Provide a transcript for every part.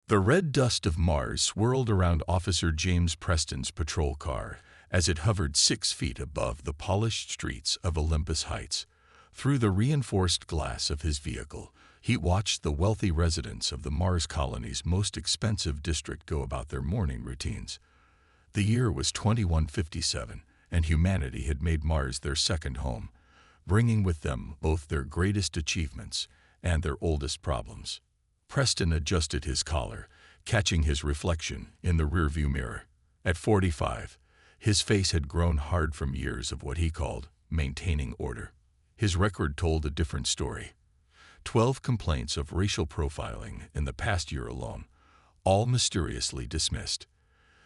The red dust of Mars swirled around Officer James Preston's patrol car as it hovered 6 feet above the polished streets of Olympus Heights. Through the reinforced glass of his vehicle, he watched the wealthy residents of the Mars colony's most expensive district go about their morning routines. The year was 2157, and humanity had made Mars their second home, bringing with them both their greatest achievements and their oldest problems. Preston adjusted his collar, catching his reflection in the rearview mirror. At 45, his face had grown hard from years of what he called maintaining order. His record told a different story. 12 complaints of racial profiling in the past year alone, all mysteriously dismissed.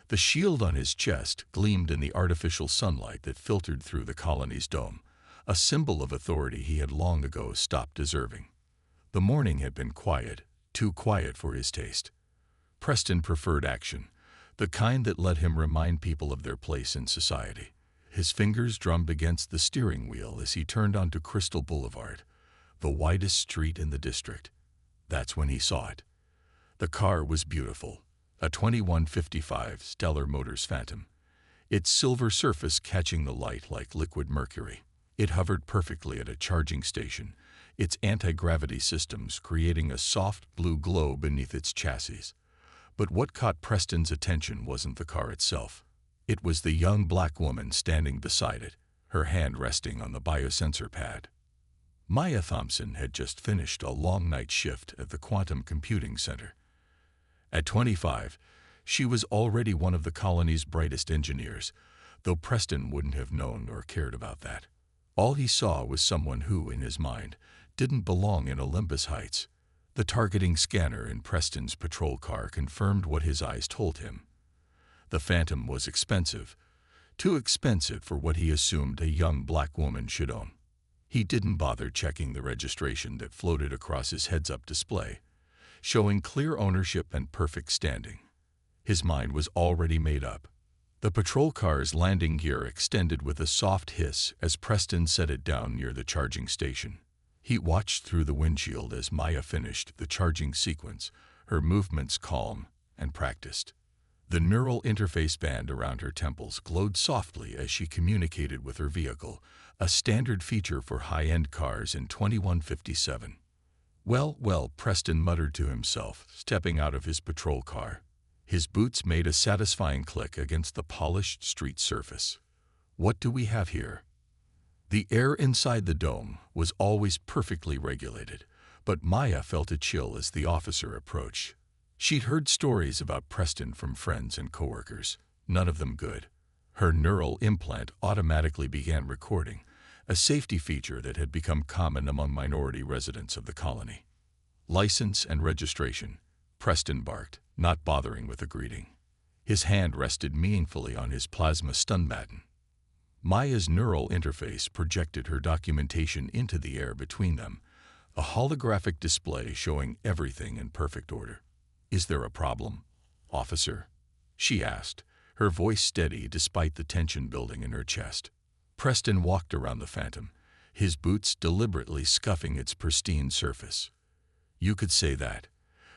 The shield on his chest gleamed in the artificial sunlight that filtered through the colony's dome, a symbol of authority he had long ago stopped deserving. The morning had been quiet, too quiet for his taste. Preston preferred action, the kind that let him remind people of their place in society. His fingers drummed against the steering wheel as he turned onto Crystal Boulevard, the widest street in the district. That's when he saw it. The car was beautiful, a 2155 Stellar Motors Phantom, its silver surface catching the light like liquid mercury. It hovered perfectly at a charging station, its anti-gravity systems creating a soft blue glow beneath its chassis. But what caught Preston's attention wasn't the car itself. It was the young black woman standing beside it, her hand resting on the biosensor pad. Maya Thompson had just finished a long night shift at the Quantum Computing Center. At 25, she was already one of the colony's brightest engineers, though Preston wouldn't have known or cared about that. All he saw was someone who, in his mind, didn't belong in Olympus Heights. The targeting scanner in Preston's patrol car confirmed what his eyes told him. The Phantom was expensive, too expensive for what he assumed a young black woman should own. He didn't bother checking the registration that floated across his heads-up display, showing clear ownership and perfect standing. His mind was already made up. The patrol car's landing gear extended with a soft hiss as Preston set it down near the charging station. He watched through the windshield as Maya finished the charging sequence, her movements calm and practiced. The neural interface band around her temples glowed softly as she communicated with her vehicle, a standard feature for high-end cars in 2157. Well, Preston muttered to himself, stepping out of his patrol car. His boots made a satisfying click against the polished street surface. What do we have here? The air inside the dome was always perfectly regulated, but Maya felt a chill as the officer approached. She'd heard stories about Preston from friends and coworkers, none of them good. Her neural implant automatically began recording, a safety feature that had become common among minority residents of the colony. License and registration, Preston barked, not bothering with a greeting. His hand rested meaningfully on his plasma stun baton. Maya's neural interface projected her documentation into the air between them, a holographic display showing everything in perfect order. "Is there a problem, officer?" she asked, her voice steady despite the tension building in her chest. Preston walked around the Phantom, his boots deliberately scuffing its pristine surface. "You could say that.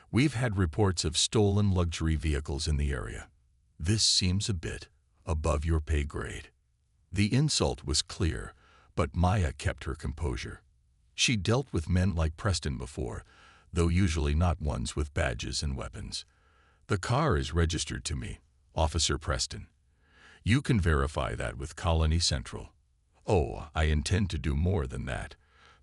We've had reports of stolen luxury vehicles in the area. This seems a bit above your pay grade." The insult was clear, but Maya kept her composure. She dealt with men like Preston before, though usually not ones with badges and weapons. "The car is registered to me, Officer Preston. You can verify that with Colony Central." "Oh, I intend to do more than that,"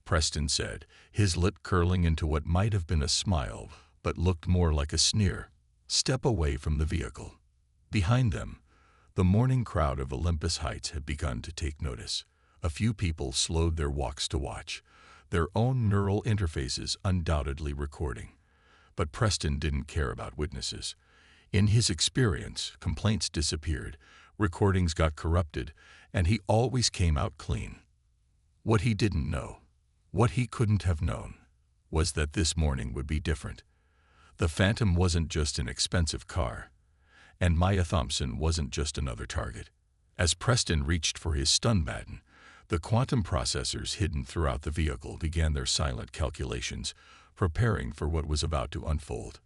Preston said, his lip curling into what might have been a smile, but looked more like a sneer. "Step away from the vehicle." Behind them, the morning crowd of Olympus Heights had begun to take notice. A few people slowed their walks to watch, their own neural interfaces undoubtedly recording. But Preston didn't care about witnesses. In his experience, complaints disappeared, recordings got corrupted, and he always came out clean. What he didn't know, what he couldn't have known, was that this morning would be different. The Phantom wasn't just an expensive car, and Maya Thompson wasn't just another target. As Preston reached for his stun baton, the quantum processors hidden throughout the vehicle began their silent calculations, preparing for what was about to unfold.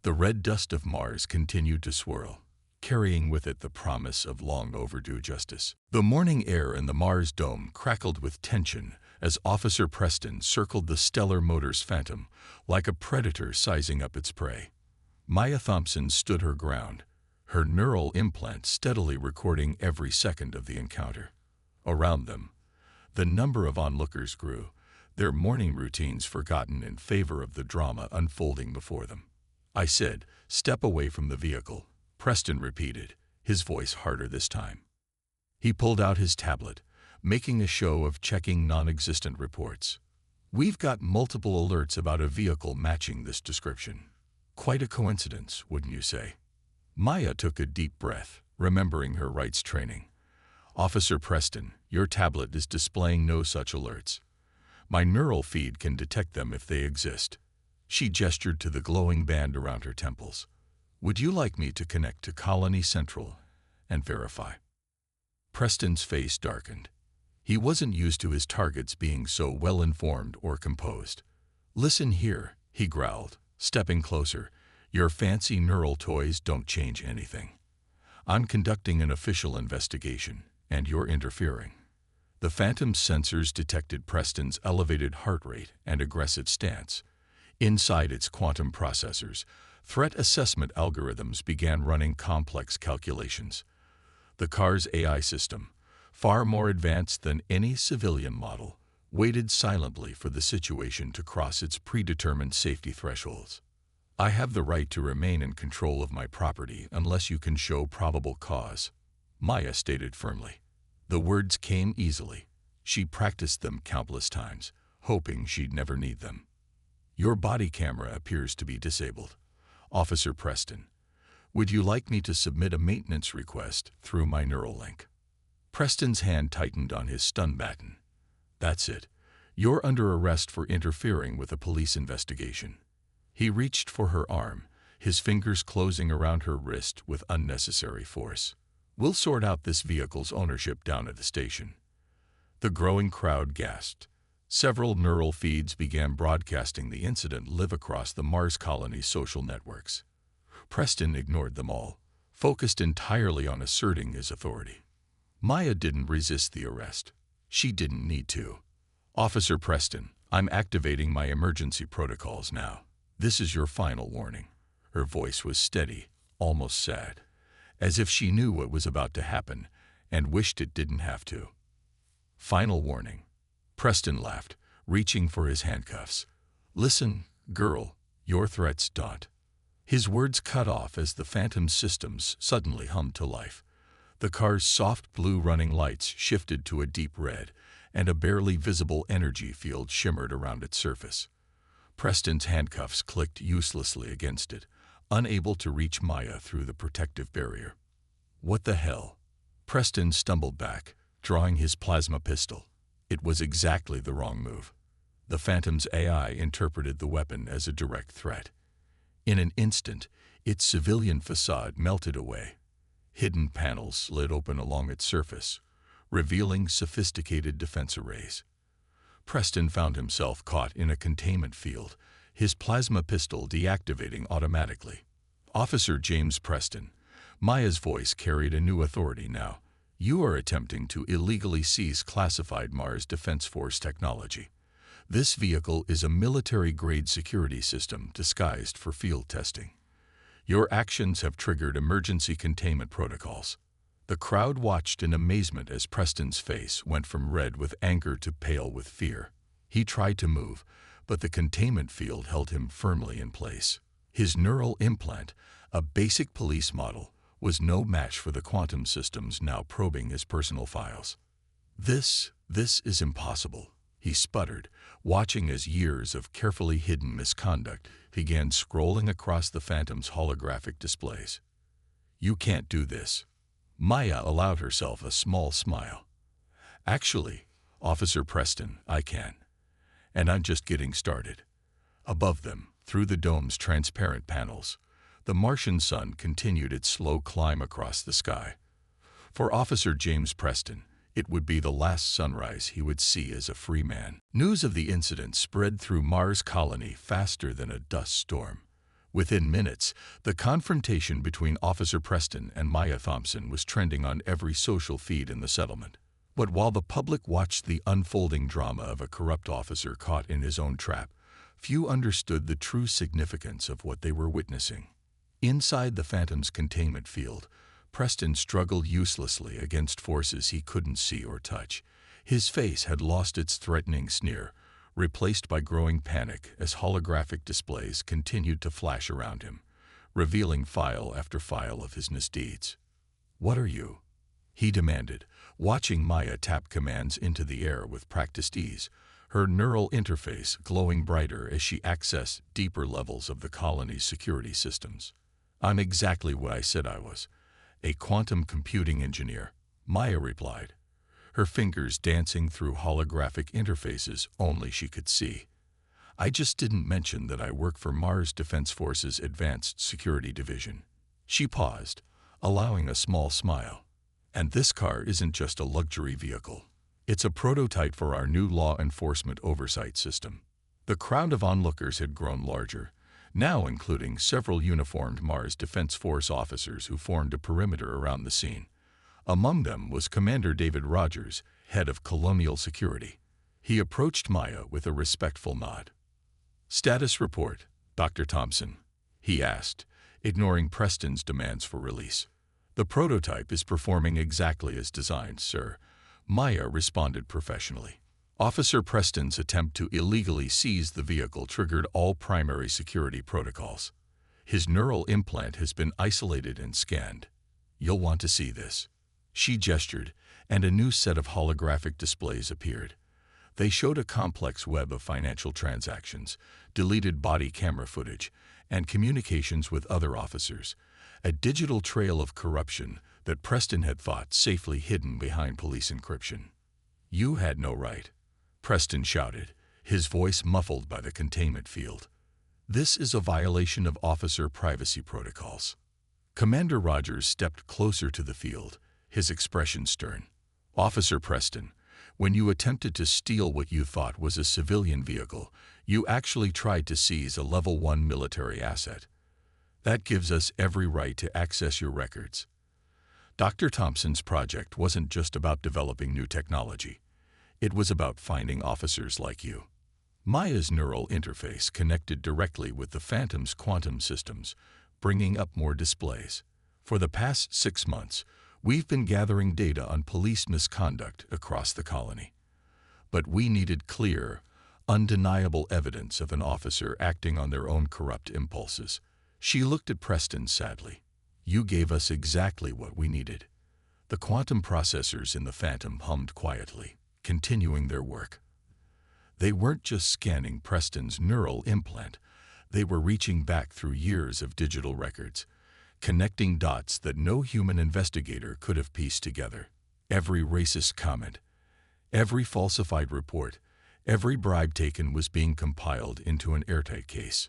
The red dust of Mars continued to swirl, carrying with it the promise of long-overdue justice. The morning air in the Mars dome crackled with tension as Officer Preston circled the Stellar Motors Phantom like a predator sizing up its prey. Maya Thompson stood her ground, her neural implant steadily recording every second of the encounter. Around them, the number of onlookers grew, their morning routines forgotten in favor of the drama unfolding before them. I said, "Step away from the vehicle," Preston repeated, his voice harder this time. He pulled out his tablet, making a show of checking non-existent reports. "We've got multiple alerts about a vehicle matching this description. Quite a coincidence, wouldn't you say?" Maya took a deep breath, remembering her rights training. "Officer Preston, your tablet is displaying no such alerts. My neural feed can detect them if they exist." She gestured to the glowing band around her temples. "Would you like me to connect to Colony Central and verify?" Preston's face darkened. He wasn't used to his targets being so well-informed or composed. "Listen here," he growled, stepping closer. "Your fancy neural toys don't change anything. I'm conducting an official investigation, and you're interfering." The Phantom's sensors detected Preston's elevated heart rate and aggressive stance. Inside its quantum processors, threat assessment algorithms began running complex calculations. The car's AI system, far more advanced than any civilian model, waited silently for the situation to cross its predetermined safety thresholds. "I have the right to remain in control of my property unless you can show probable cause," Maya stated firmly. The words came easily. She practiced them countless times, hoping she'd never need them. "Your body camera appears to be disabled. Officer Preston, would you like me to submit a maintenance request through my Neuralink?" Preston's hand tightened on his stun baton. "That's it. You're under arrest for interfering with a police investigation." He reached for her arm, his fingers closing around her wrist with unnecessary force. "We'll sort out this vehicle's ownership down at the station." The growing crowd gasped. Several neural feeds began broadcasting the incident live across the Mars colony's social networks. Preston ignored them all, focused entirely on asserting his authority. Maya didn't resist the arrest. She didn't need to. "Officer Preston, I'm activating my emergency protocols now. This is your final warning." Her voice was steady, almost sad, as if she knew what was about to happen and wished it didn't have to. "Final warning." Preston laughed, reaching for his handcuffs. "Listen, girl, your threats daunt." His words cut off as the Phantom's systems suddenly hummed to life. The car's soft blue running lights shifted to a deep red, and a barely visible energy field shimmered around its surface. Preston's handcuffs clicked uselessly against it, unable to reach Maya through the protective barrier. "What the hell?" Preston stumbled back, drawing his plasma pistol. It was exactly the wrong move. The Phantom's AI interpreted the weapon as a direct threat. In an instant, its civilian facade melted away. Hidden panels slid open along its surface, revealing sophisticated defense arrays. Preston found himself caught in a containment field, his plasma pistol deactivating automatically. "Officer James Preston," Maya's voice carried a new authority now. "You are attempting to illegally seize classified Mars Defense Force technology. This vehicle is a military-grade security system disguised for field testing. Your actions have triggered emergency containment protocols." The crowd watched in amazement as Preston's face went from red with anger to pale with fear. He tried to move, but the containment field held him firmly in place. His neural implant, a basic police model, was no match for the quantum systems now probing his personal files. This is impossible," he sputtered, watching as years of carefully hidden misconduct began scrolling across the Phantom's holographic displays. "You can't do this." Maya allowed herself a small smile. "Actually, Officer Preston, I can. And I'm just getting started." Above them, through the dome's transparent panels, the Martian sun continued its slow climb across the sky. For Officer James Preston, it would be the last sunrise he would see as a free man. News of the incident spread through Mars colony faster than a dust storm. Within minutes, the confrontation between Officer Preston and Maya Thompson was trending on every social feed in the settlement. But while the public watched the unfolding drama of a corrupt officer caught in his own trap, few understood the true significance of what they were witnessing. Inside the Phantom's containment field, Preston struggled uselessly against forces he couldn't see or touch. His face had lost its threatening sneer, replaced by growing panic as holographic displays continued to flash around him, revealing file after file of his misdeeds. "What are you?" he demanded, watching Maya tap commands into the air with practiced ease, her neural interface glowing brighter as she accessed deeper levels of the colony's security systems. "I'm exactly what I said I was, a quantum computing engineer," Maya replied, her fingers dancing through holographic interfaces only she could see. "I just didn't mention that I work for Mars Defense Force's Advanced Security Division." She paused, allowing a small smile. "And this car isn't just a luxury vehicle. It's a prototype for our new law enforcement oversight system." The crowd of onlookers had grown larger, now including several uniformed Mars Defense Force officers who formed a perimeter around the scene. Among them was Commander David Rogers, head of Colonial Security. He approached Maya with a respectful nod. "Status report, Dr. Thompson," he asked, ignoring Preston's demands for release. "The prototype is performing exactly as designed, sir," Maya responded professionally. Officer Preston's attempt to illegally seize the vehicle triggered all primary security protocols. His neural implant has been isolated and scanned. "You'll want to see this." She gestured, and a new set of holographic displays appeared. They showed a complex web of financial transactions, deleted body camera footage, and communications with other officers, a digital trail of corruption that Preston had thought safely hidden behind police encryption. "You had no right," Preston shouted, his voice muffled by the containment field. "This is a violation of officer privacy protocols." Commander Rogers stepped closer to the field, his expression stern. "Officer Preston, when you attempted to steal what you thought was a civilian vehicle, you actually tried to seize a Level 1 military asset. That gives us every right to access your records." Dr. Thompson's project wasn't just about developing new technology. It was about finding officers like you. Maya's neural interface connected directly with the Phantom's quantum systems, bringing up more displays. "For the past 6 months, we've been gathering data on police misconduct across the colony. But we needed clear, undeniable evidence of an officer acting on their own corrupt impulses." She looked at Preston sadly. "You gave us exactly what we needed." The quantum processors in the Phantom hummed quietly, continuing their work. They weren't just scanning Preston's neural implant. They were reaching back through years of digital records, connecting dots that no human investigator could have pieced together. Every racist comment, every falsified report, every bribe taken was being compiled into an airtight case.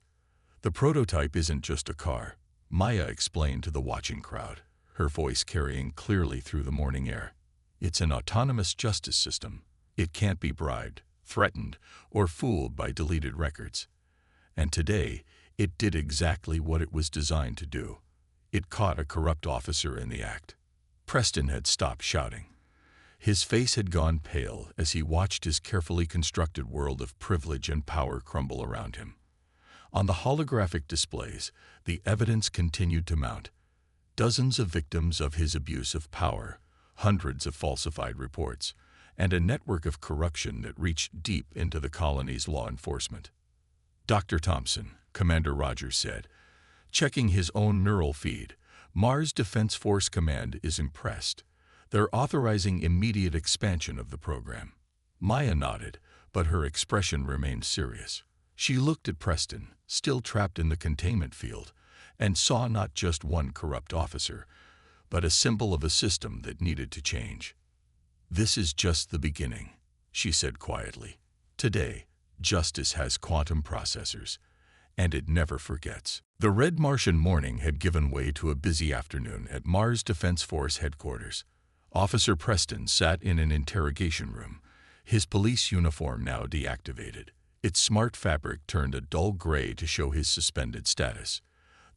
"The prototype isn't just a car," Maya explained to the watching crowd, her voice carrying clearly through the morning air. "It's an autonomous justice system. It can't be bribed, threatened, or fooled by deleted records. And today, it did exactly what it was designed to do. It caught a corrupt officer in the act." Preston had stopped shouting. His face had gone pale as he watched his carefully constructed world of privilege and power crumble around him. On the holographic displays, the evidence continued to mount. Dozens of victims of his abuse of power, hundreds of falsified reports, and a network of corruption that reached deep into the colony's law enforcement. "Dr. Thompson," Commander Rogers said, checking his own neural feed, "Mars Defense Force Command is impressed. They're authorizing immediate expansion of the program." Maya nodded, but her expression remained serious. She looked at Preston, still trapped in the containment field, and saw not just one corrupt officer, but a symbol of a system that needed to change. "This is just the beginning," she said quietly. "Today, justice has quantum processors, and it never forgets." The red Martian morning had given way to a busy afternoon at Mars Defense Force headquarters. Officer Preston sat in an interrogation room, his police uniform now deactivated, its smart fabric turned a dull gray to show his suspended status.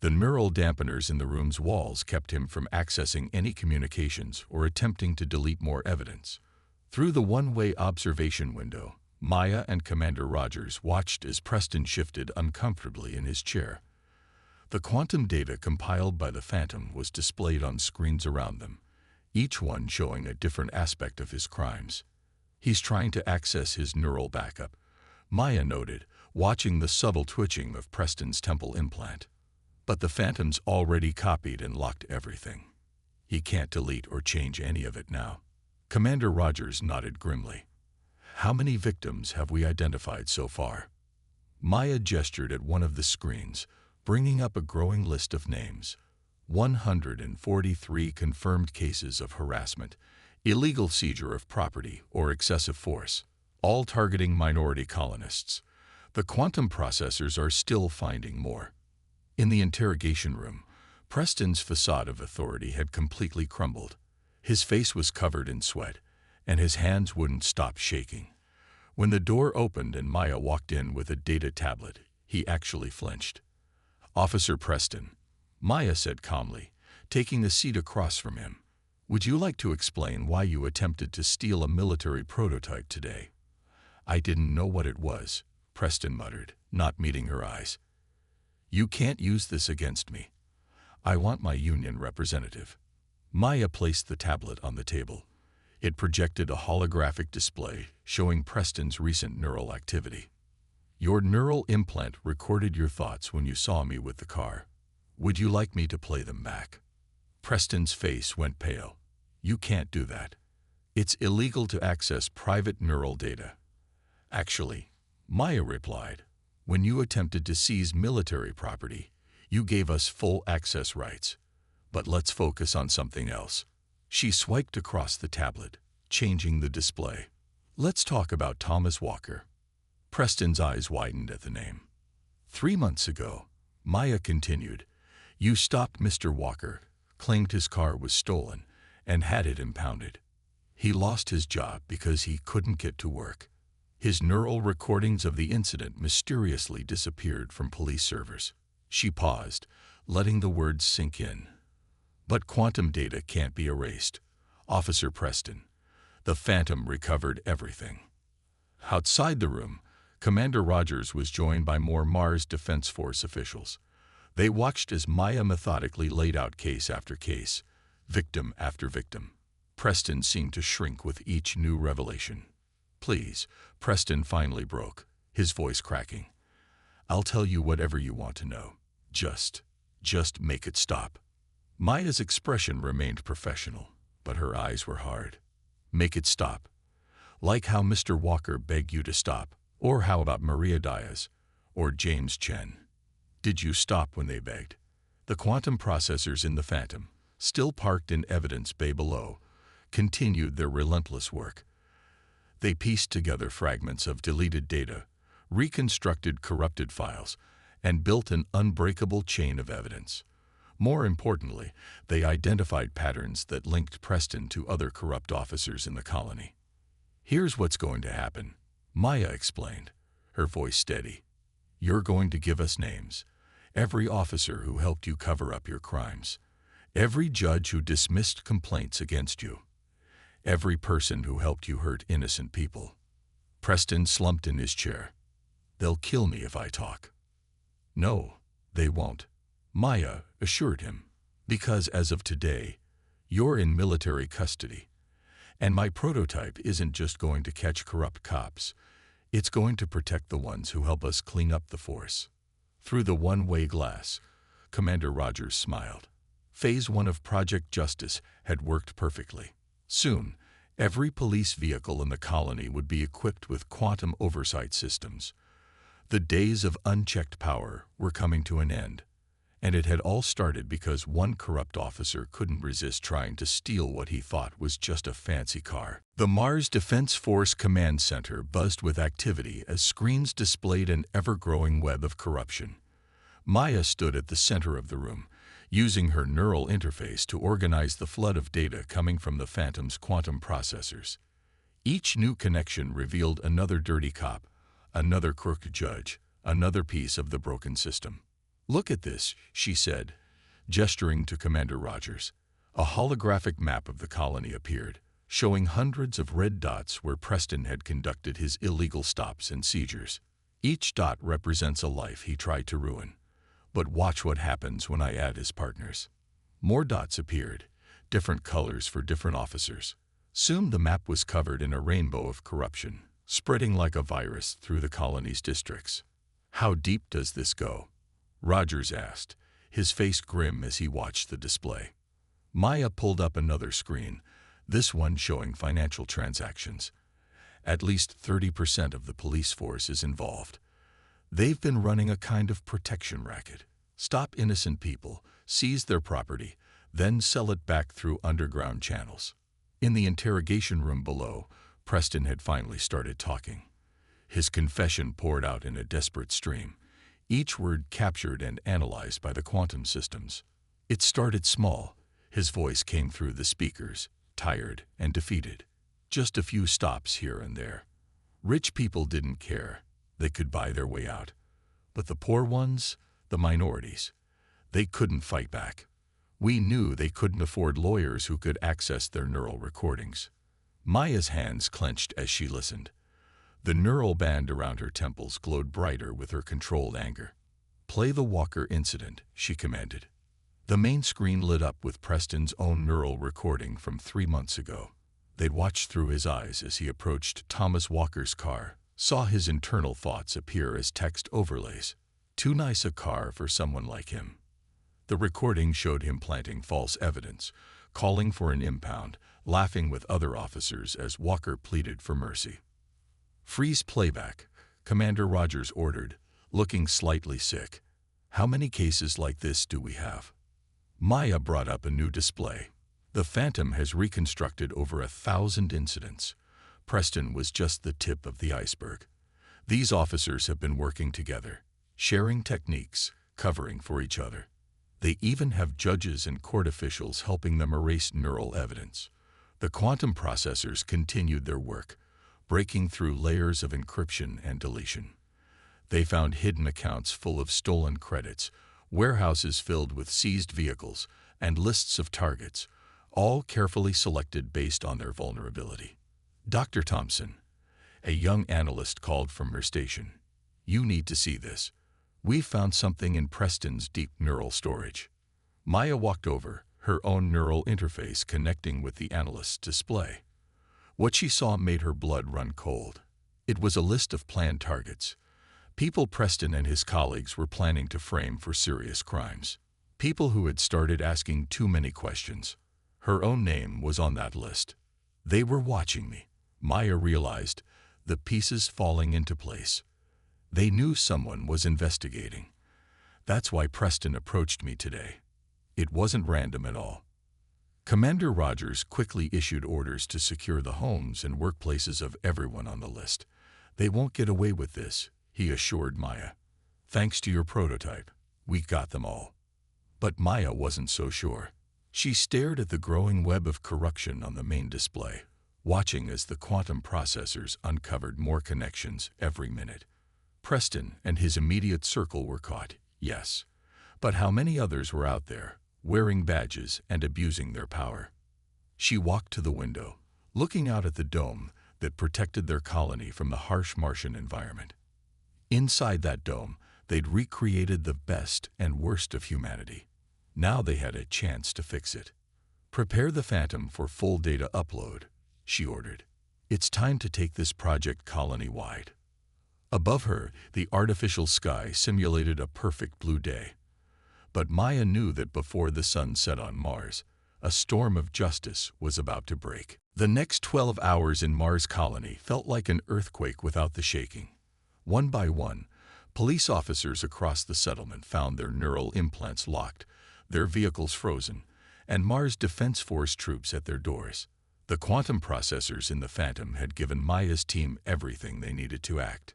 The neural dampeners in the room's walls kept him from accessing any communications or attempting to delete more evidence. Through the one-way observation window, Maya and Commander Rogers watched as Preston shifted uncomfortably in his chair. The quantum data compiled by the Phantom was displayed on screens around them, each one showing a different aspect of his crimes. "He's trying to access his neural backup," Maya noted, watching the subtle twitching of Preston's temple implant. "But the Phantom's already copied and locked everything. He can't delete or change any of it now." Commander Rogers nodded grimly. "How many victims have we identified so far?" Maya gestured at one of the screens, bringing up a growing list of names. 143 confirmed cases of harassment, illegal seizure of property, or excessive force, all targeting minority colonists. The quantum processors are still finding more. In the interrogation room, Preston's facade of authority had completely crumbled. His face was covered in sweat, and his hands wouldn't stop shaking. When the door opened and Maya walked in with a data tablet, he actually flinched. "Officer Preston," Maya said calmly, taking the seat across from him, "would you like to explain why you attempted to steal a military prototype today?" "I didn't know what it was," Preston muttered, not meeting her eyes. "You can't use this against me. I want my union representative." Maya placed the tablet on the table. It projected a holographic display showing Preston's recent neural activity. "Your neural implant recorded your thoughts when you saw me with the car. Would you like me to play them back?" Preston's face went pale. "You can't do that. It's illegal to access private neural data." "Actually," Maya replied, "when you attempted to seize military property, you gave us full access rights. But let's focus on something else." She swiped across the tablet, changing the display. "Let's talk about Thomas Walker." Preston's eyes widened at the name. 3 months ago," Maya continued, "you stopped Mr. Walker, claimed his car was stolen, and had it impounded. He lost his job because he couldn't get to work. His neural recordings of the incident mysteriously disappeared from police servers." She paused, letting the words sink in. "But quantum data can't be erased. Officer Preston, the Phantom recovered everything." Outside the room, Commander Rogers was joined by more Mars Defense Force officials. They watched as Maya methodically laid out case after case, victim after victim. Preston seemed to shrink with each new revelation. "Please," Preston finally broke, his voice cracking. "I'll tell you whatever you want to know. Just make it stop." Maya's expression remained professional, but her eyes were hard. "Make it stop. Like how Mr. Walker begged you to stop, or how about Maria Diaz, or James Chen? Did you stop when they begged?" The quantum processors in the Phantom, still parked in evidence bay below, continued their relentless work. They pieced together fragments of deleted data, reconstructed corrupted files, and built an unbreakable chain of evidence. More importantly, they identified patterns that linked Preston to other corrupt officers in the colony. "Here's what's going to happen," Maya explained, her voice steady. "You're going to give us names. Every officer who helped you cover up your crimes. Every judge who dismissed complaints against you. Every person who helped you hurt innocent people." Preston slumped in his chair. "They'll kill me if I talk." "No, they won't," Maya assured him, "because as of today, you're in military custody. And my prototype isn't just going to catch corrupt cops. It's going to protect the ones who help us clean up the force." Through the one-way glass, Commander Rogers smiled. Phase 1 of Project Justice had worked perfectly. Soon, every police vehicle in the colony would be equipped with quantum oversight systems. The days of unchecked power were coming to an end, and it had all started because one corrupt officer couldn't resist trying to steal what he thought was just a fancy car. The Mars Defense Force Command Center buzzed with activity as screens displayed an ever-growing web of corruption. Maya stood at the center of the room, using her neural interface to organize the flood of data coming from the Phantom's quantum processors. Each new connection revealed another dirty cop, another crooked judge, another piece of the broken system. "Look at this," she said, gesturing to Commander Rogers. A holographic map of the colony appeared, showing hundreds of red dots where Preston had conducted his illegal stops and seizures. Each dot represents a life he tried to ruin. But watch what happens when I add his partners. More dots appeared, different colors for different officers. Soon the map was covered in a rainbow of corruption, spreading like a virus through the colony's districts. "How deep does this go?" Rogers asked, his face grim as he watched the display. Maya pulled up another screen, this one showing financial transactions. At least 30% of the police force is involved. They've been running a kind of protection racket. Stop innocent people, seize their property, then sell it back through underground channels. In the interrogation room below, Preston had finally started talking. His confession poured out in a desperate stream, each word captured and analyzed by the quantum systems. It started small. His voice came through the speakers, tired and defeated. Just a few stops here and there. Rich people didn't care. They could buy their way out. But the poor ones, the minorities, they couldn't fight back. We knew they couldn't afford lawyers who could access their neural recordings. Maya's hands clenched as she listened. The neural band around her temples glowed brighter with her controlled anger. "Play the Walker incident," she commanded. The main screen lit up with Preston's own neural recording from 3 months ago. They'd watched through his eyes as he approached Thomas Walker's car, saw his internal thoughts appear as text overlays. Too nice a car for someone like him. The recording showed him planting false evidence, calling for an impound, laughing with other officers as Walker pleaded for mercy. "Freeze playback," Commander Rogers ordered, looking slightly sick. "How many cases like this do we have?" Maya brought up a new display. The Phantom has reconstructed over 1,000 incidents. Preston was just the tip of the iceberg. These officers have been working together, sharing techniques, covering for each other. They even have judges and court officials helping them erase neural evidence. The quantum processors continued their work, breaking through layers of encryption and deletion. They found hidden accounts full of stolen credits, warehouses filled with seized vehicles, and lists of targets, all carefully selected based on their vulnerability. "Dr. Thompson," a young analyst called from her station, "you need to see this. We've found something in Preston's deep neural storage." Maya walked over, her own neural interface connecting with the analyst's display. What she saw made her blood run cold. It was a list of planned targets. People Preston and his colleagues were planning to frame for serious crimes. People who had started asking too many questions. Her own name was on that list. They were watching me. Maya realized, the pieces falling into place. They knew someone was investigating. That's why Preston approached me today. It wasn't random at all. Commander Rogers quickly issued orders to secure the homes and workplaces of everyone on the list. "They won't get away with this," he assured Maya. "Thanks to your prototype, we got them all." But Maya wasn't so sure. She stared at the growing web of corruption on the main display, watching as the quantum processors uncovered more connections every minute. Preston and his immediate circle were caught, yes. But how many others were out there, wearing badges and abusing their power? She walked to the window, looking out at the dome that protected their colony from the harsh Martian environment. Inside that dome, they'd recreated the best and worst of humanity. Now they had a chance to fix it. "Prepare the Phantom for full data upload," she ordered. "It's time to take this project colony-wide." Above her, the artificial sky simulated a perfect blue day. But Maya knew that before the sun set on Mars, a storm of justice was about to break. The next 12 hours in Mars colony felt like an earthquake without the shaking. One by one, police officers across the settlement found their neural implants locked, their vehicles frozen, and Mars Defense Force troops at their doors. The quantum processors in the Phantom had given Maya's team everything they needed to act.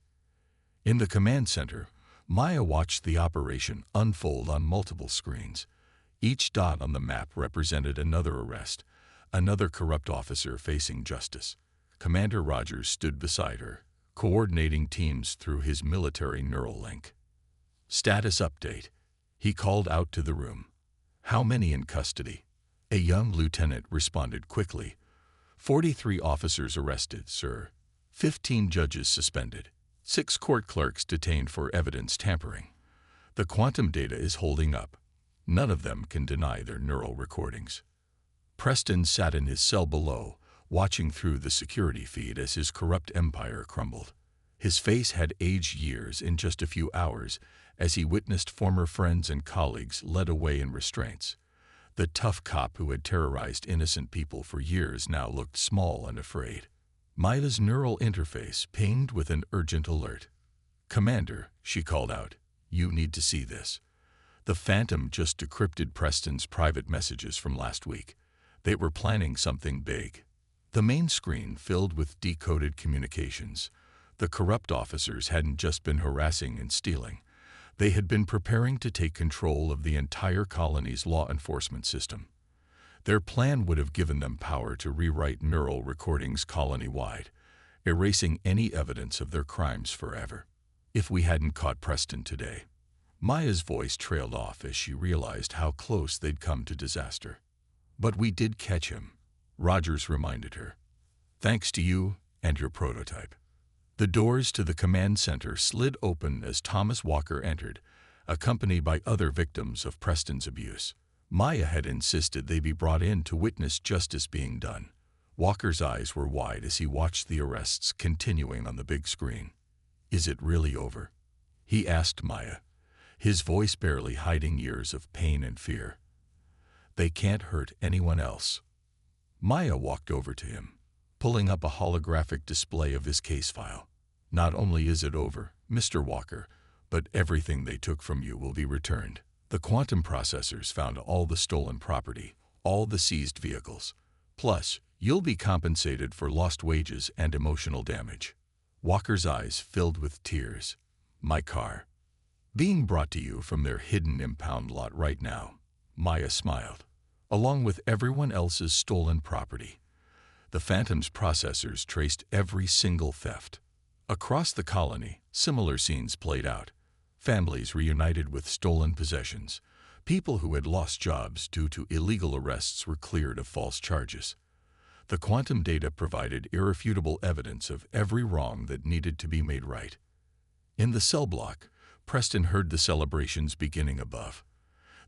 In the command center, Maya watched the operation unfold on multiple screens. Each dot on the map represented another arrest, another corrupt officer facing justice. Commander Rogers stood beside her, coordinating teams through his military neural link. "Status update," He called out to the room. "How many in custody?" A young lieutenant responded quickly. 43 officers arrested, sir. 15 judges suspended. 6 court clerks detained for evidence tampering. The quantum data is holding up. None of them can deny their neural recordings. Preston sat in his cell below, watching through the security feed as his corrupt empire crumbled. His face had aged years in just a few hours as he witnessed former friends and colleagues led away in restraints. The tough cop who had terrorized innocent people for years now looked small and afraid. Maya's neural interface pinged with an urgent alert. "Commander," she called out, "you need to see this." The Phantom just decrypted Preston's private messages from last week. They were planning something big. The main screen filled with decoded communications. The corrupt officers hadn't just been harassing and stealing. They had been preparing to take control of the entire colony's law enforcement system. Their plan would have given them power to rewrite neural recordings colony-wide, erasing any evidence of their crimes forever. If we hadn't caught Preston today. Maya's voice trailed off as she realized how close they'd come to disaster. "But we did catch him," Rogers reminded her. "Thanks to you and your prototype." The doors to the command center slid open as Thomas Walker entered, accompanied by other victims of Preston's abuse. Maya had insisted they be brought in to witness justice being done. Walker's eyes were wide as he watched the arrests continuing on the big screen. "Is it really over?" he asked Maya, his voice barely hiding years of pain and fear. "They can't hurt anyone else." Maya walked over to him, pulling up a holographic display of his case file. "Not only is it over, Mr. Walker, but everything they took from you will be returned. The quantum processors found all the stolen property, all the seized vehicles. Plus, you'll be compensated for lost wages and emotional damage." Walker's eyes filled with tears. "My car." "Being brought to you from their hidden impound lot right now," Maya smiled, "along with everyone else's stolen property." The Phantom's processors traced every single theft. Across the colony, similar scenes played out. Families reunited with stolen possessions. People who had lost jobs due to illegal arrests were cleared of false charges. The quantum data provided irrefutable evidence of every wrong that needed to be made right. In the cell block, Preston heard the celebrations beginning above.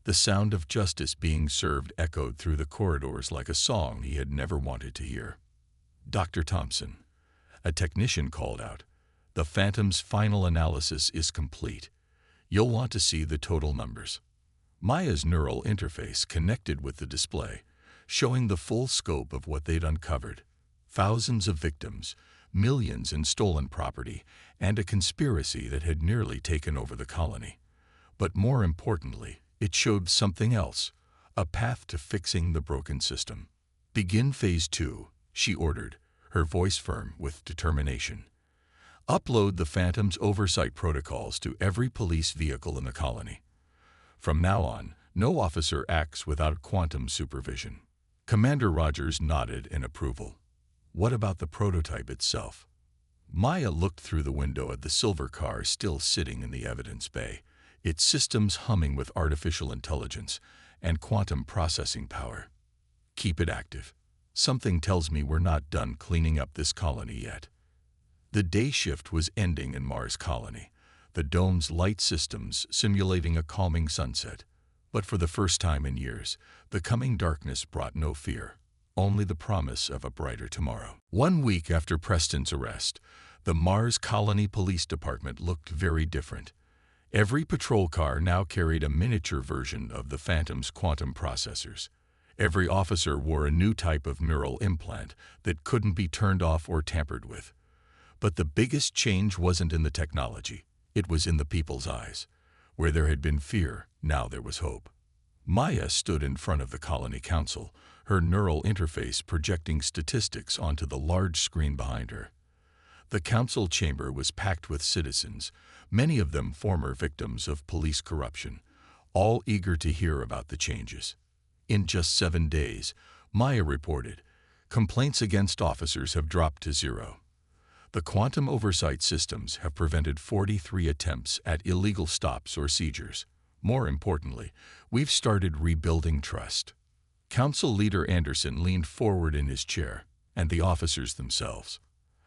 The sound of justice being served echoed through the corridors like a song he had never wanted to hear. "Dr. Thompson," a technician called out, "the Phantom's final analysis is complete. You'll want to see the total numbers." Maya's neural interface connected with the display, showing the full scope of what they'd uncovered. Thousands of victims, millions in stolen property, and a conspiracy that had nearly taken over the colony. But more importantly, it showed something else, a path to fixing the broken system. "Begin Phase 2, she ordered, her voice firm with determination. "Upload the Phantom's oversight protocols to every police vehicle in the colony. From now on, no officer acts without quantum supervision." Commander Rogers nodded in approval. "What about the prototype itself?" Maya looked through the window at the silver car still sitting in the evidence bay, its systems humming with artificial intelligence and quantum processing power. "Keep it active. Something tells me we're not done cleaning up this colony yet." The day shift was ending in Mars Colony, the dome's light systems simulating a calming sunset. But for the first time in years, the coming darkness brought no fear, only the promise of a brighter tomorrow. 1 week after Preston's arrest, the Mars Colony Police Department looked very different. Every patrol car now carried a miniature version of the Phantom's quantum processors. Every officer wore a new type of neural implant that couldn't be turned off or tampered with. But the biggest change wasn't in the technology. It was in the people's eyes. Where there had been fear, now there was hope. Maya stood in front of the Colony Council, her neural interface projecting statistics onto the large screen behind her. The council chamber was packed with citizens, many of them former victims of police corruption, all eager to hear about the changes. In just 7 days, Maya reported, complaints against officers have dropped to 0. The quantum oversight systems have prevented 43 attempts at illegal stops or seizures. More importantly, we've started rebuilding trust. Council Leader Anderson leaned forward in his chair, and the officers themselves.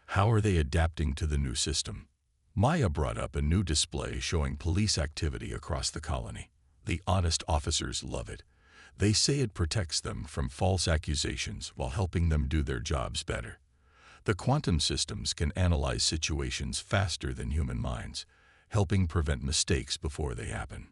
How are they adapting to the new system? Maya brought up a new display showing police activity across the colony. The honest officers love it. They say it protects them from false accusations while helping them do their jobs better. The quantum systems can analyze situations faster than human minds, helping prevent mistakes before they happen.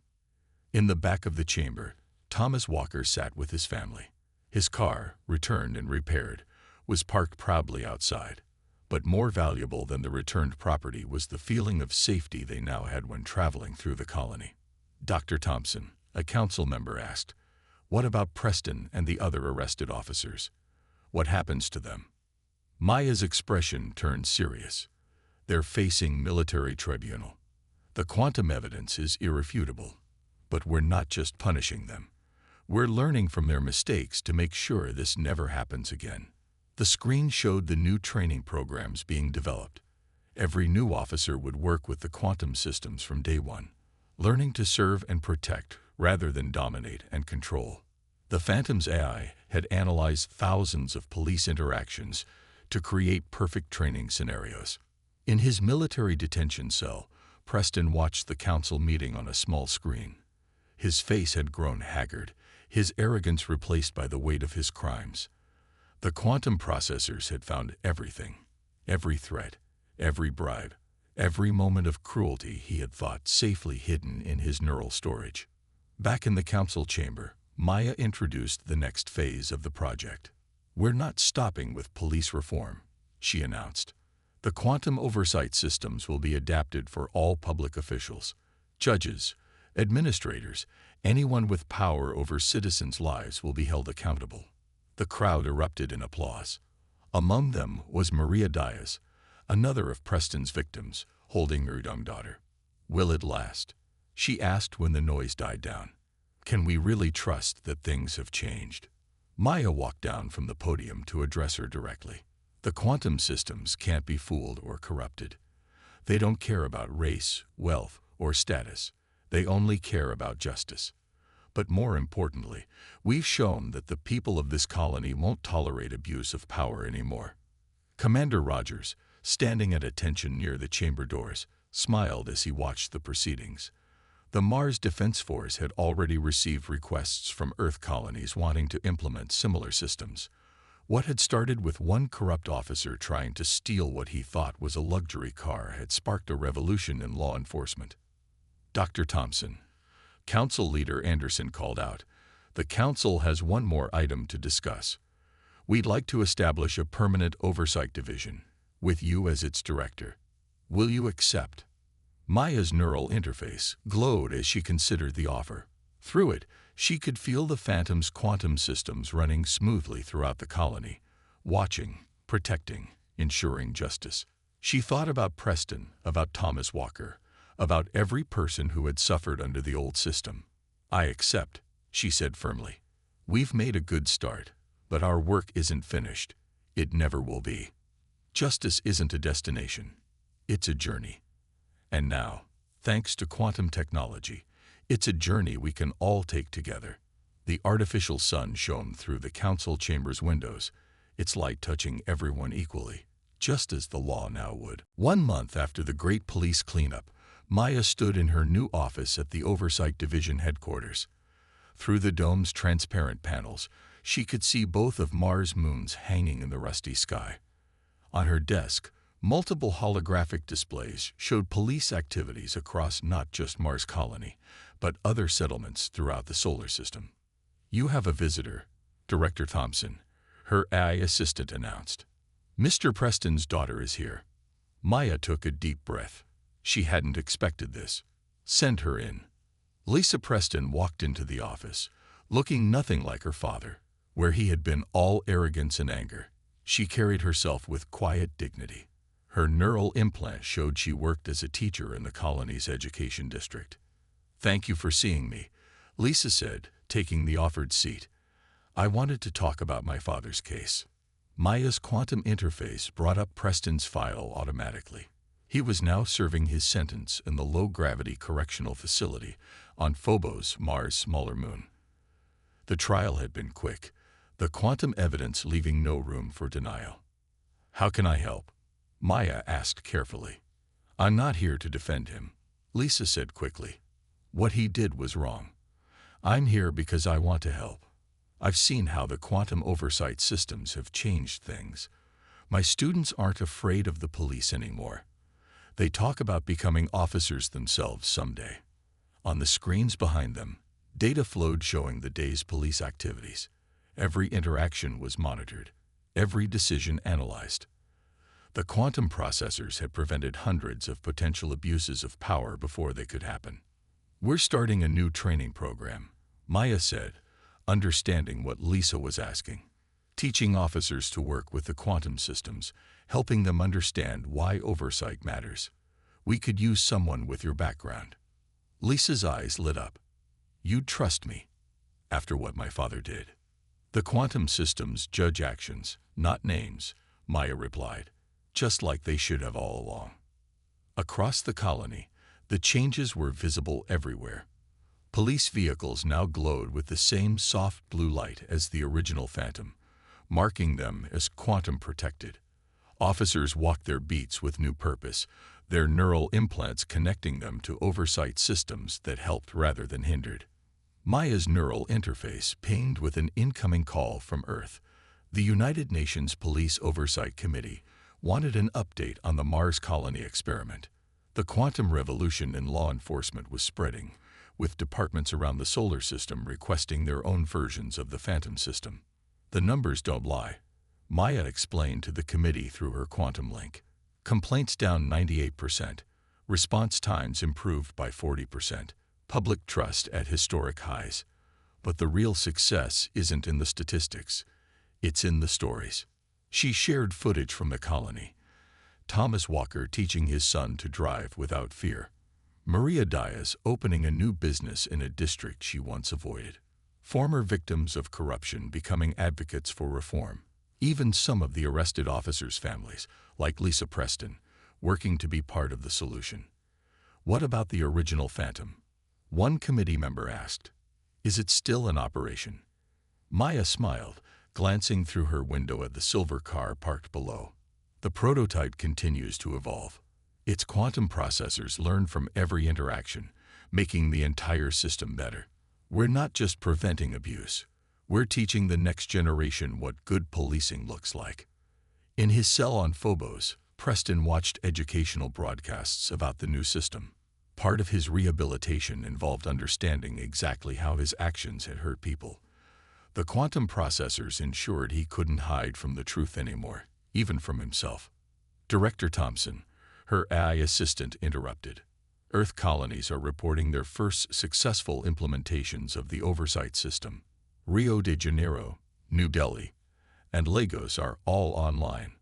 In the back of the chamber, Thomas Walker sat with his family. His car, returned and repaired, was parked proudly outside. But more valuable than the returned property was the feeling of safety they now had when traveling through the colony. Dr. Thompson, a council member, asked, "What about Preston and the other arrested officers? What happens to them?" Maya's expression turned serious. They're facing military tribunal. The quantum evidence is irrefutable. But we're not just punishing them. We're learning from their mistakes to make sure this never happens again. The screen showed the new training programs being developed. Every new officer would work with the quantum systems from day one, learning to serve and protect rather than dominate and control. The Phantom's AI had analyzed thousands of police interactions to create perfect training scenarios. In his military detention cell, Preston watched the council meeting on a small screen. His face had grown haggard, his arrogance replaced by the weight of his crimes. The quantum processors had found everything, every threat, every bribe, every moment of cruelty he had thought safely hidden in his neural storage. Back in the council chamber, Maya introduced the next phase of the project. "We're not stopping with police reform," she announced. "The quantum oversight systems will be adapted for all public officials, judges, administrators, anyone with power over citizens' lives will be held accountable." The crowd erupted in applause. Among them was Maria Diaz, another of Preston's victims, holding her young daughter. "Will it last?" she asked when the noise died down. "Can we really trust that things have changed?" Maya walked down from the podium to address her directly. "The quantum systems can't be fooled or corrupted. They don't care about race, wealth, or status. They only care about justice. But more importantly, we've shown that the people of this colony won't tolerate abuse of power anymore." Commander Rogers, standing at attention near the chamber doors, smiled as he watched the proceedings. The Mars Defense Force had already received requests from Earth colonies wanting to implement similar systems. What had started with one corrupt officer trying to steal what he thought was a luxury car had sparked a revolution in law enforcement. "Dr. Thompson," Council Leader Anderson called out, "the Council has one more item to discuss. We'd like to establish a permanent oversight division, with you as its director. Will you accept?" Maya's neural interface glowed as she considered the offer. Through it, she could feel the Phantom's quantum systems running smoothly throughout the colony, watching, protecting, ensuring justice. She thought about Preston, about Thomas Walker, about every person who had suffered under the old system. "I accept," she said firmly. "We've made a good start, but our work isn't finished. It never will be. Justice isn't a destination. It's a journey. And now, thanks to quantum technology, it's a journey we can all take together." The artificial sun shone through the council chamber's windows, its light touching everyone equally, just as the law now would. 1 month after the great police cleanup, Maya stood in her new office at the Oversight Division headquarters. Through the dome's transparent panels, she could see both of Mars' moons hanging in the rusty sky. On her desk, multiple holographic displays showed police activities across not just Mars Colony, but other settlements throughout the solar system. "You have a visitor, Director Thompson," her AI assistant announced. "Mr. Preston's daughter is here." Maya took a deep breath. She hadn't expected this. "Send her in." Lisa Preston walked into the office, looking nothing like her father, where he had been all arrogance and anger. She carried herself with quiet dignity. Her neural implant showed she worked as a teacher in the colony's education district. "Thank you for seeing me," Lisa said, taking the offered seat. "I wanted to talk about my father's case." Maya's quantum interface brought up Preston's file automatically. He was now serving his sentence in the low-gravity correctional facility on Phobos, Mars' smaller moon. The trial had been quick, the quantum evidence leaving no room for denial. "How can I help?" Maya asked carefully. "I'm not here to defend him," Lisa said quickly. "What he did was wrong. I'm here because I want to help. I've seen how the quantum oversight systems have changed things. My students aren't afraid of the police anymore. They talk about becoming officers themselves someday." On the screens behind them, data flowed showing the day's police activities. Every interaction was monitored, every decision analyzed. The quantum processors had prevented hundreds of potential abuses of power before they could happen. "We're starting a new training program," Maya said, understanding what Lisa was asking. "Teaching officers to work with the quantum systems, helping them understand why oversight matters. We could use someone with your background." Lisa's eyes lit up. "You'd trust me, after what my father did?" "The quantum systems judge actions, not names," Maya replied, "just like they should have all along." Across the colony, the changes were visible everywhere. Police vehicles now glowed with the same soft blue light as the original Phantom, marking them as quantum protected. Officers walked their beats with new purpose, their neural implants connecting them to oversight systems that helped rather than hindered. Maya's neural interface pinged with an incoming call from Earth. The United Nations Police Oversight Committee wanted an update on the Mars colony experiment. The quantum revolution in law enforcement was spreading, with departments around the solar system requesting their own versions of the Phantom system. "The numbers don't lie," Maya explained to the committee through her quantum link. "Complaints down 98%, response times improved by 40%, public trust at historic highs. But the real success isn't in the statistics, it's in the stories." She shared footage from the colony. Thomas Walker teaching his son to drive without fear. Maria Diaz opening a new business in a district she once avoided. Former victims of corruption becoming advocates for reform. Even some of the arrested officers' families, like Lisa Preston, working to be part of the solution. "What about the original Phantom?" one committee member asked. "Is it still in operation?" Maya smiled, glancing through her window at the silver car parked below. "The prototype continues to evolve. Its quantum processors learn from every interaction, making the entire system better. We're not just preventing abuse. We're teaching the next generation what good policing looks like." In his cell on Phobos, Preston watched educational broadcasts about the new system. Part of his rehabilitation involved understanding exactly how his actions had hurt people. The quantum processors ensured he couldn't hide from the truth anymore, even from himself. Director Thompson, her AI assistant, interrupted. "Earth colonies are reporting their first successful implementations of the oversight system. Rio de Janeiro, New Delhi, and Lagos are all online."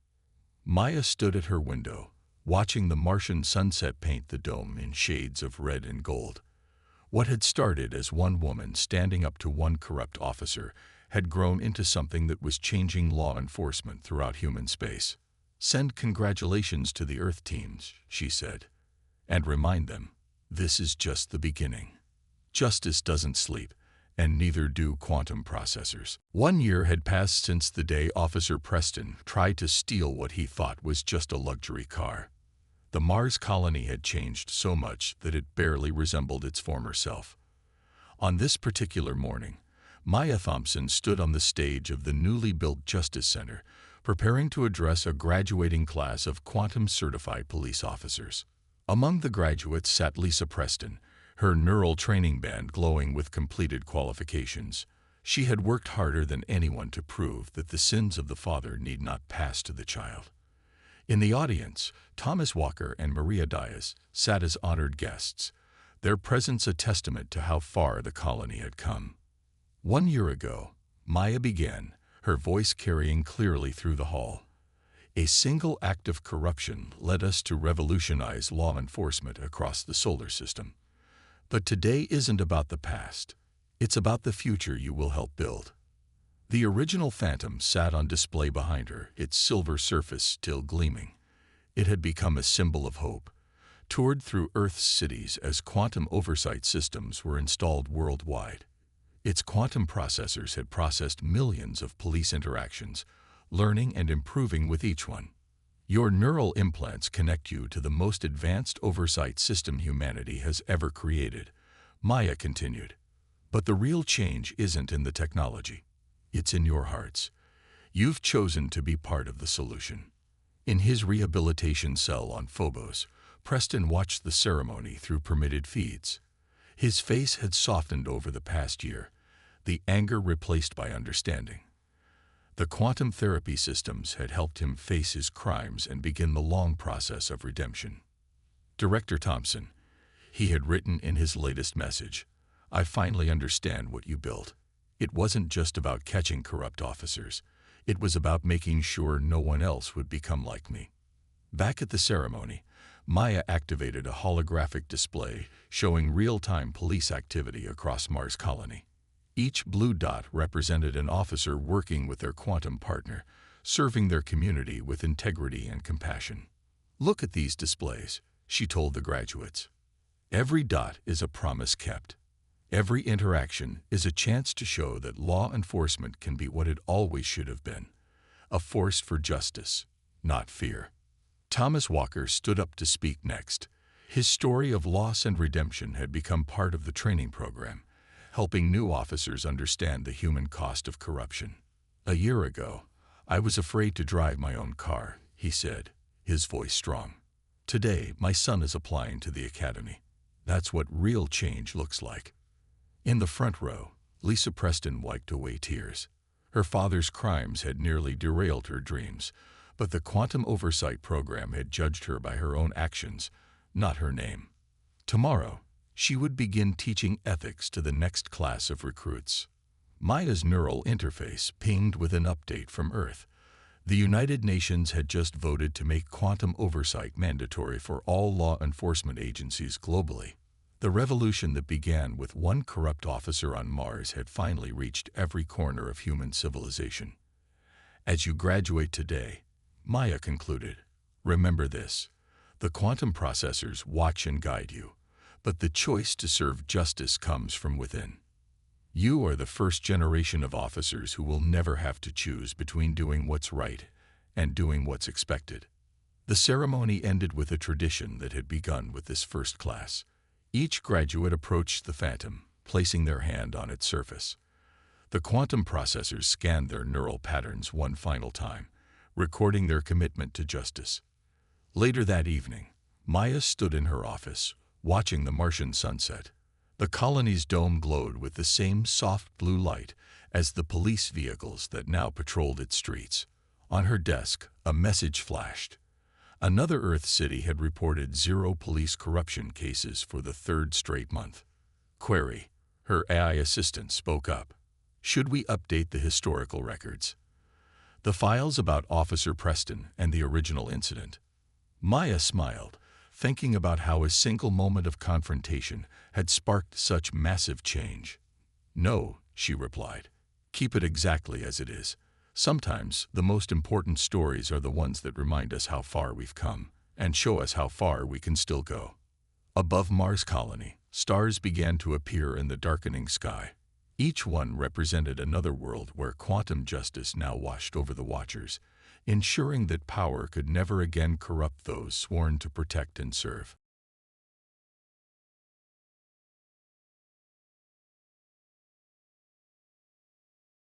Maya stood at her window, watching the Martian sunset paint the dome in shades of red and gold. What had started as one woman standing up to one corrupt officer had grown into something that was changing law enforcement throughout human space. "Send congratulations to the Earth teams," she said, "and remind them, this is just the beginning. Justice doesn't sleep, and neither do quantum processors." 1 year had passed since the day Officer Preston tried to steal what he thought was just a luxury car. The Mars colony had changed so much that it barely resembled its former self. On this particular morning, Maya Thompson stood on the stage of the newly built Justice Center, preparing to address a graduating class of quantum-certified police officers. Among the graduates sat Lisa Preston, her neural training band glowing with completed qualifications. She had worked harder than anyone to prove that the sins of the father need not pass to the child. In the audience, Thomas Walker and Maria Diaz sat as honored guests, their presence a testament to how far the colony had come. 1 year ago, Maya began, her voice carrying clearly through the hall. "A single act of corruption led us to revolutionize law enforcement across the solar system. But today isn't about the past. It's about the future you will help build." The original Phantom sat on display behind her, its silver surface still gleaming. It had become a symbol of hope, toured through Earth's cities as quantum oversight systems were installed worldwide. Its quantum processors had processed millions of police interactions, learning and improving with each one. Your neural implants connect you to the most advanced oversight system humanity has ever created, Maya continued. But the real change isn't in the technology. It's in your hearts. You've chosen to be part of the solution. In his rehabilitation cell on Phobos, Preston watched the ceremony through permitted feeds. His face had softened over the past year, the anger replaced by understanding. The quantum therapy systems had helped him face his crimes and begin the long process of redemption. Director Thompson, he had written in his latest message, I finally understand what you built. It wasn't just about catching corrupt officers. It was about making sure no one else would become like me. Back at the ceremony, Maya activated a holographic display showing real-time police activity across Mars Colony. Each blue dot represented an officer working with their quantum partner, serving their community with integrity and compassion. Look at these displays, she told the graduates. Every dot is a promise kept. Every interaction is a chance to show that law enforcement can be what it always should have been, a force for justice, not fear. Thomas Walker stood up to speak next. His story of loss and redemption had become part of the training program, helping new officers understand the human cost of corruption. A year ago, I was afraid to drive my own car, he said, his voice strong. Today, my son is applying to the academy. That's what real change looks like. In the front row, Lisa Preston wiped away tears. Her father's crimes had nearly derailed her dreams, but the quantum oversight program had judged her by her own actions, not her name. Tomorrow, she would begin teaching ethics to the next class of recruits. Maya's neural interface pinged with an update from Earth. The United Nations had just voted to make quantum oversight mandatory for all law enforcement agencies globally. The revolution that began with one corrupt officer on Mars had finally reached every corner of human civilization. As you graduate today, Maya concluded, remember this, the quantum processors watch and guide you, but the choice to serve justice comes from within. You are the first generation of officers who will never have to choose between doing what's right and doing what's expected. The ceremony ended with a tradition that had begun with this first class. Each graduate approached the phantom, placing their hand on its surface. The quantum processors scanned their neural patterns one final time, recording their commitment to justice. Later that evening, Maya stood in her office, watching the Martian sunset. The colony's dome glowed with the same soft blue light as the police vehicles that now patrolled its streets. On her desk, a message flashed. Another Earth city had reported 0 police corruption cases for the 3rd straight month. Query. Her AI assistant spoke up. Should we update the historical records? The files about Officer Preston and the original incident. Maya smiled, thinking about how a single moment of confrontation had sparked such massive change. No, she replied. Keep it exactly as it is. Sometimes, the most important stories are the ones that remind us how far we've come and show us how far we can still go. Above Mars Colony, stars began to appear in the darkening sky. Each one represented another world where quantum justice now washed over the watchers, ensuring that power could never again corrupt those sworn to protect and serve.